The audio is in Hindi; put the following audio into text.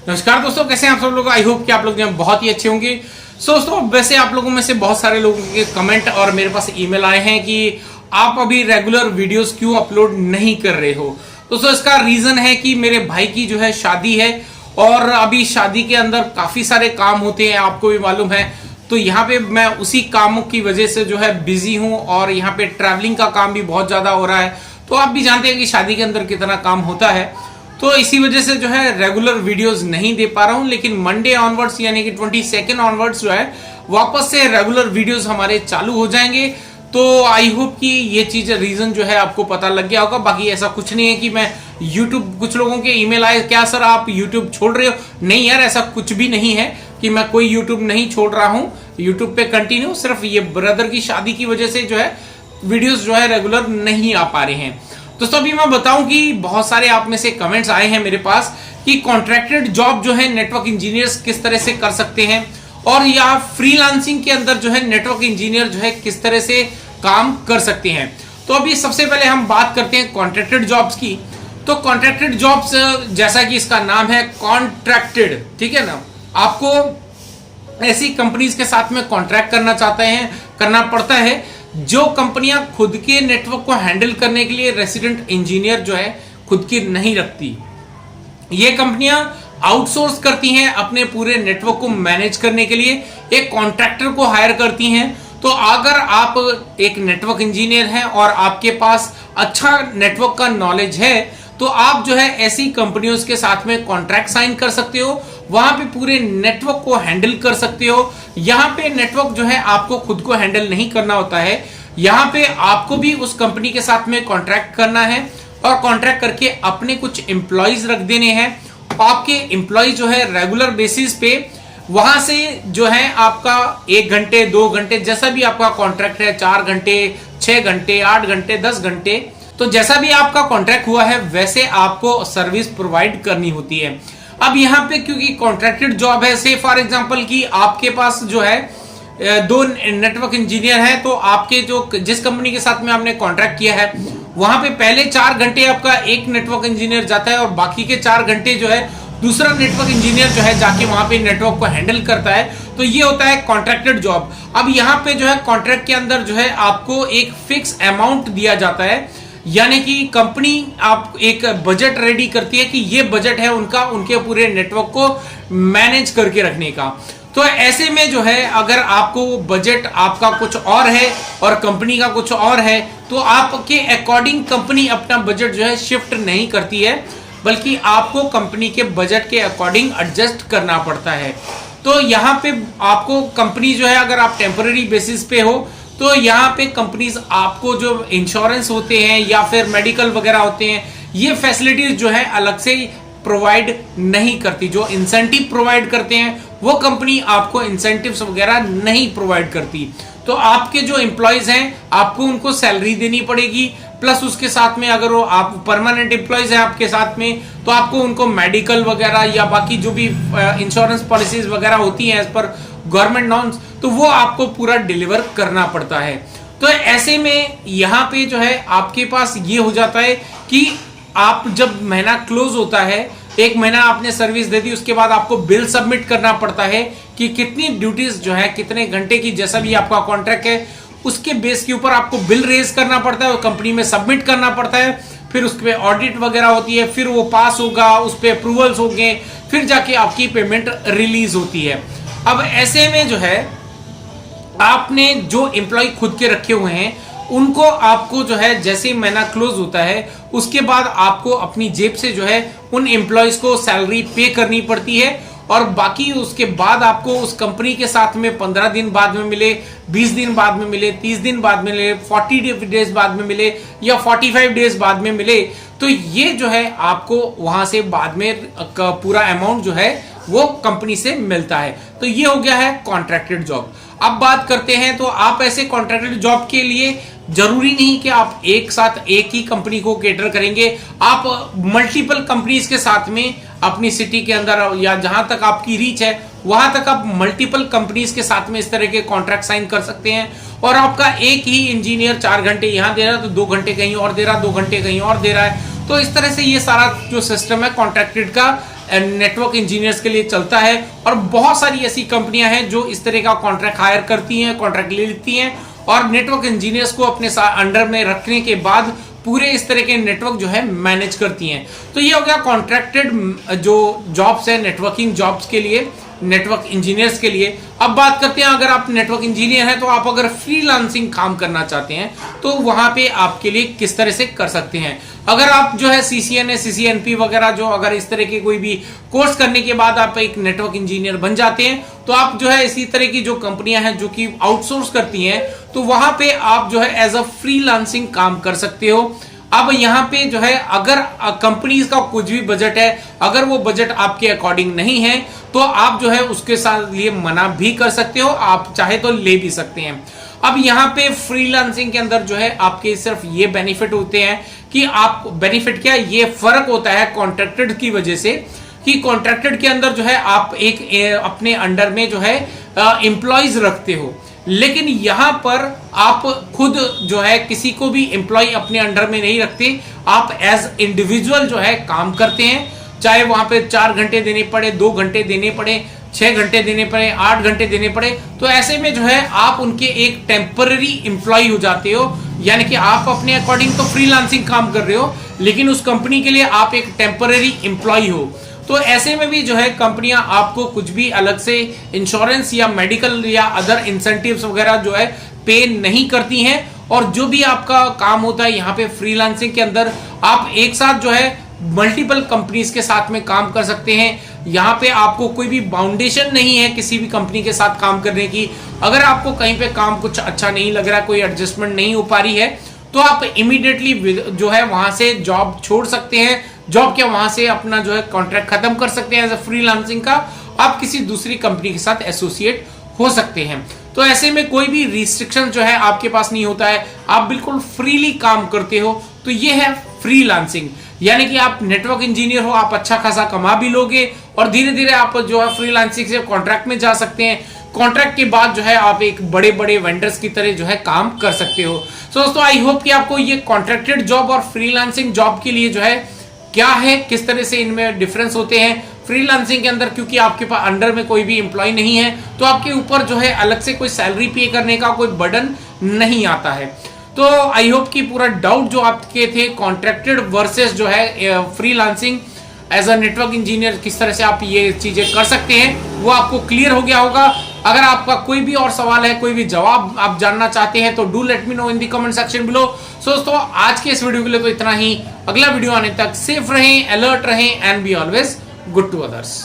नमस्कार दोस्तों, कैसे हैं आप सब लोग। आई होप कि आप लोग बहुत ही अच्छे होंगे। दोस्तों, वैसे आप लोगों में से बहुत सारे लोगों के कमेंट और मेरे पास ईमेल आए हैं कि आप अभी रेगुलर वीडियोस क्यों अपलोड नहीं कर रहे हो। दोस्तों, इसका रीजन है कि मेरे भाई की जो है शादी है और अभी शादी के अंदर काफी सारे काम होते हैं, आपको भी मालूम है। तो यहाँ पे मैं उसी कामों की वजह से जो है बिजी हूँ और यहाँ पे ट्रैवलिंग का काम भी बहुत ज्यादा हो रहा है। तो आप भी जानते हैं कि शादी के अंदर कितना काम होता है, तो इसी वजह से जो है रेगुलर वीडियोस नहीं दे पा रहा हूं। लेकिन मंडे ऑनवर्ड्स यानी कि 22 ऑनवर्ड्स जो है वापस से रेगुलर वीडियोस हमारे चालू हो जाएंगे। तो आई होप कि ये चीज रीजन जो है आपको पता लग गया होगा। बाकी ऐसा कुछ नहीं है कि मैं यूट्यूब, कुछ लोगों के ईमेल आए क्या सर आप यूट्यूब छोड़ रहे हो। नहीं यार, ऐसा कुछ भी नहीं है कि मैं कोई यूट्यूब नहीं छोड़ रहा हूं। यूट्यूब पे कंटिन्यू, सिर्फ ये ब्रदर की शादी की वजह से जो है वीडियोस जो है रेगुलर नहीं आ पा रहे हैं। दोस्तों, अभी मैं बताऊं कि बहुत सारे आप में से कमेंट्स आए हैं मेरे पास कि कॉन्ट्रैक्टेड जॉब जो है नेटवर्क इंजीनियर्स किस तरह से कर सकते हैं और या फ्रीलांसिंग के अंदर जो है नेटवर्क इंजीनियर जो है किस तरह से काम कर सकते हैं। तो अभी सबसे पहले हम बात करते हैं कॉन्ट्रैक्टेड जॉब्स की। तो कॉन्ट्रैक्टेड जॉब्स, जैसा कि इसका नाम है कॉन्ट्रैक्टेड, ठीक है ना, आपको ऐसी कंपनीज के साथ में कॉन्ट्रैक्ट करना पड़ता है जो कंपनियां खुद के नेटवर्क को हैंडल करने के लिए रेसिडेंट इंजीनियर जो है खुद की नहीं रखती। ये कंपनियां आउटसोर्स करती हैं अपने पूरे नेटवर्क को मैनेज करने के लिए, एक कॉन्ट्रैक्टर को हायर करती हैं। तो अगर आप एक नेटवर्क इंजीनियर हैं और आपके पास अच्छा नेटवर्क का नॉलेज है तो आप जो है ऐसी कंपनियों के साथ में कॉन्ट्रैक्ट साइन कर सकते हो, वहां पे पूरे नेटवर्क को हैंडल कर सकते हो। यहां पे नेटवर्क जो है आपको खुद को हैंडल नहीं करना होता है, यहां पे आपको भी उस कंपनी के साथ में कॉन्ट्रैक्ट करना है और कॉन्ट्रैक्ट करके अपने कुछ एम्प्लॉयज रख देने हैं। आपके एम्प्लॉय जो है रेगुलर बेसिस पे वहां से जो है आपका 1 घंटे 2 घंटे जैसा भी आपका कॉन्ट्रैक्ट है, 4 घंटे 6 घंटे 8 घंटे 10 घंटे, तो जैसा भी आपका कॉन्ट्रैक्ट हुआ है वैसे आपको सर्विस प्रोवाइड करनी होती है। अब यहाँ पे क्योंकि कॉन्ट्रैक्टेड जॉब है, से फॉर एग्जांपल कि आपके पास जो है 2 नेटवर्क इंजीनियर हैं, तो आपके जो जिस कंपनी के साथ में आपने कॉन्ट्रैक्ट किया है वहां पे पहले 4 घंटे आपका एक नेटवर्क इंजीनियर जाता है और बाकी के 4 घंटे जो है दूसरा नेटवर्क इंजीनियर जो है जाके वहां पे नेटवर्क को हैंडल करता है। तो ये होता है कॉन्ट्रैक्टेड जॉब। अब यहाँ पे जो है कॉन्ट्रैक्ट के अंदर जो है आपको एक फिक्स अमाउंट दिया जाता है, यानी कि कंपनी आप एक बजट रेडी करती है कि ये बजट है उनका उनके पूरे नेटवर्क को मैनेज करके रखने का। तो ऐसे में जो है अगर आपको बजट आपका कुछ और है और कंपनी का कुछ और है तो आपके अकॉर्डिंग कंपनी अपना बजट जो है शिफ्ट नहीं करती है, बल्कि आपको कंपनी के बजट के अकॉर्डिंग एडजस्ट करना पड़ता है। तो यहाँ पे आपको कंपनी जो है, अगर आप टेम्पररी बेसिस पे हो तो यहाँ पे कंपनीज आपको जो इंश्योरेंस होते हैं या फिर मेडिकल वगैरह होते हैं, ये फैसिलिटीज जो है अलग से प्रोवाइड नहीं करती। जो इंसेंटिव प्रोवाइड करते हैं वो कंपनी आपको इंसेंटिव्स वगैरह नहीं प्रोवाइड करती। तो आपके जो एम्प्लॉयज हैं आपको उनको सैलरी देनी पड़ेगी, प्लस उसके साथ में अगर वो आप परमानेंट एम्प्लॉयज हैं आपके साथ में तो आपको उनको मेडिकल वगैरह या बाकी जो भी इंश्योरेंस पॉलिसीज वगैरह होती हैं एज पर गवर्नमेंट नॉर्म्स, तो वो आपको पूरा डिलीवर करना पड़ता है। तो ऐसे में यहाँ पे जो है आपके पास ये हो जाता है कि आप जब महीना क्लोज होता है, 1 महीना आपने सर्विस दे दी, उसके बाद आपको बिल सबमिट करना पड़ता है कि कितनी ड्यूटीज जो है कितने घंटे की, जैसा भी आपका कॉन्ट्रैक्ट है उसके बेस के ऊपर आपको बिल रेज करना पड़ता है और कंपनी में सबमिट करना पड़ता है। फिर उस पर ऑडिट वगैरह होती है, फिर वो पास होगा, उस पर अप्रूवल्स होंगे, फिर जाके आपकी पेमेंट रिलीज होती है। अब ऐसे में जो है आपने जो एम्प्लॉय खुद के रखे हुए हैं उनको आपको जो है जैसे ही महीना क्लोज होता है उसके बाद आपको अपनी जेब से जो है उन एम्प्लॉयज को सैलरी पे करनी पड़ती है और बाकी उसके बाद आपको उस कंपनी के साथ में 15 दिन बाद में मिले, 20 दिन बाद में मिले, 30 दिन बाद में मिले, 40 डेज बाद में मिले या 45 डेज बाद में मिले, तो ये जो है आपको वहां से बाद में पूरा अमाउंट जो है वो कंपनी से मिलता है। तो ये हो गया है कॉन्ट्रैक्टेड जॉब। अब बात करते हैं, तो आप ऐसे कॉन्ट्रैक्टेड जॉब के लिए जरूरी नहीं कि आप एक साथ एक ही कंपनी को केटर करेंगे, आप मल्टीपल कंपनीज के साथ में अपनी सिटी के अंदर या जहां तक आपकी रीच है वहां तक आप मल्टीपल कंपनीज के साथ में इस तरह के कॉन्ट्रैक्ट साइन कर सकते हैं। और आपका एक ही इंजीनियर 4 घंटे यहां दे रहा है तो 2 घंटे कहीं और दे रहा है, 2 घंटे कहीं और दे रहा है। तो इस तरह से ये सारा जो सिस्टम है कॉन्ट्रैक्टेड का नेटवर्क इंजीनियर्स के लिए चलता है। और बहुत सारी ऐसी कंपनियां हैं जो इस तरह का कॉन्ट्रैक्ट हायर करती हैं, कॉन्ट्रैक्ट ले लेती हैं और नेटवर्क इंजीनियर्स को अपने अंडर में रखने के बाद पूरे इस तरह के नेटवर्क जो है मैनेज करती हैं। तो ये हो गया कॉन्ट्रैक्टेड जो जॉब्स है नेटवर्किंग जॉब्स के लिए, नेटवर्क इंजीनियर्स के लिए। अब बात करते हैं, अगर आप नेटवर्क इंजीनियर हैं तो आप अगर फ्रीलांसिंग काम करना चाहते हैं तो वहां पे आपके लिए किस तरह से कर सकते हैं। अगर आप जो है CCNA, CCNP वगैरह जो अगर इस तरह के कोई भी कोर्स करने के बाद आप एक नेटवर्क इंजीनियर बन जाते हैं तो आप जो है इसी तरह की जो कंपनियां हैं जो कि आउटसोर्स करती हैं तो वहां पे आप जो है एज अ फ्रीलांसिंग काम कर सकते हो। अब यहाँ पे जो है अगर कंपनीज का कुछ भी बजट है, अगर वो बजट आपके अकॉर्डिंग नहीं है तो आप जो है उसके साथ लिए मना भी कर सकते हो, आप चाहे तो ले भी सकते हैं। अब यहाँ पे फ्रीलांसिंग के अंदर जो है आपके सिर्फ ये बेनिफिट होते हैं कि आप बेनिफिट क्या, ये फर्क होता है कॉन्ट्रैक्टेड की वजह से कि कॉन्ट्रैक्टेड के अंदर जो है आप एक अपने अंडर में जो है एम्प्लॉयज रखते हो, लेकिन यहां पर आप खुद जो है किसी को भी एम्प्लॉय अपने अंडर में नहीं रखते, आप एज इंडिविजुअल जो है काम करते हैं, चाहे वहां पे 4 घंटे देने पड़े, 2 घंटे देने पड़े, 6 घंटे देने पड़े, 8 घंटे देने पड़े, तो ऐसे में जो है आप उनके एक टेम्पररी एम्प्लॉय हो जाते हो। यानी कि आप अपने अकॉर्डिंग तो फ्रीलांसिंग काम कर रहे हो लेकिन उस कंपनी के लिए आप एक टेम्पररी एम्प्लॉय हो। तो ऐसे में भी जो है कंपनियां आपको कुछ भी अलग से इंश्योरेंस या मेडिकल या अदर इंसेंटिव्स वगैरह जो है पे नहीं करती हैं। और जो भी आपका काम होता है यहाँ पे फ्रीलांसिंग के अंदर आप एक साथ जो है मल्टीपल कंपनीज के साथ में काम कर सकते हैं। यहाँ पे आपको कोई भी बाउंडेशन नहीं है किसी भी कंपनी के साथ काम करने की। अगर आपको कहीं पे काम कुछ अच्छा नहीं लग रहा, कोई एडजस्टमेंट नहीं हो पा रही है तो आप इमीडिएटली जो है वहां से जॉब छोड़ सकते हैं, जॉब क्या वहां से अपना जो है कॉन्ट्रैक्ट खत्म कर सकते हैं एज अ फ्रीलांसिंग का, आप किसी दूसरी कंपनी के साथ एसोसिएट हो सकते हैं। तो ऐसे में कोई भी रिस्ट्रिक्शन जो है आपके पास नहीं होता है, आप बिल्कुल फ्रीली काम करते हो। तो ये है फ्रीलांसिंग, यानी कि आप नेटवर्क इंजीनियर हो, आप अच्छा खासा कमा भी लोगे और धीरे धीरे आप जो है फ्रीलांसिंग से कॉन्ट्रैक्ट में जा सकते हैं। कॉन्ट्रैक्ट के बाद जो है आप एक बड़े बड़े वेंडर्स की तरह जो है काम कर सकते हो। सो दोस्तों आई होप कि आपको ये कॉन्ट्रैक्टेड जॉब और फ्रीलांसिंग जॉब के लिए जो है क्या है, किस तरह से इनमें डिफरेंस होते हैं। फ्रीलांसिंग के अंदर क्योंकि आपके पास अंडर में कोई भी एम्प्लॉय नहीं है तो आपके ऊपर जो है अलग से कोई सैलरी पे करने का कोई बर्डन नहीं आता है। तो आई होप कि पूरा डाउट जो आपके थे कॉन्ट्रैक्टेड वर्सेस जो है freelancing as a network engineer किस तरह से आप ये चीजें कर सकते हैं वो आपको क्लियर हो गया होगा। अगर आपका कोई भी और सवाल है, कोई भी जवाब आप जानना चाहते हैं तो do let me know in the comment section below. So दोस्तों आज के इस वीडियो के लिए तो इतना ही। अगला वीडियो आने तक सेफ रहें, अलर्ट रहें and be always good to others.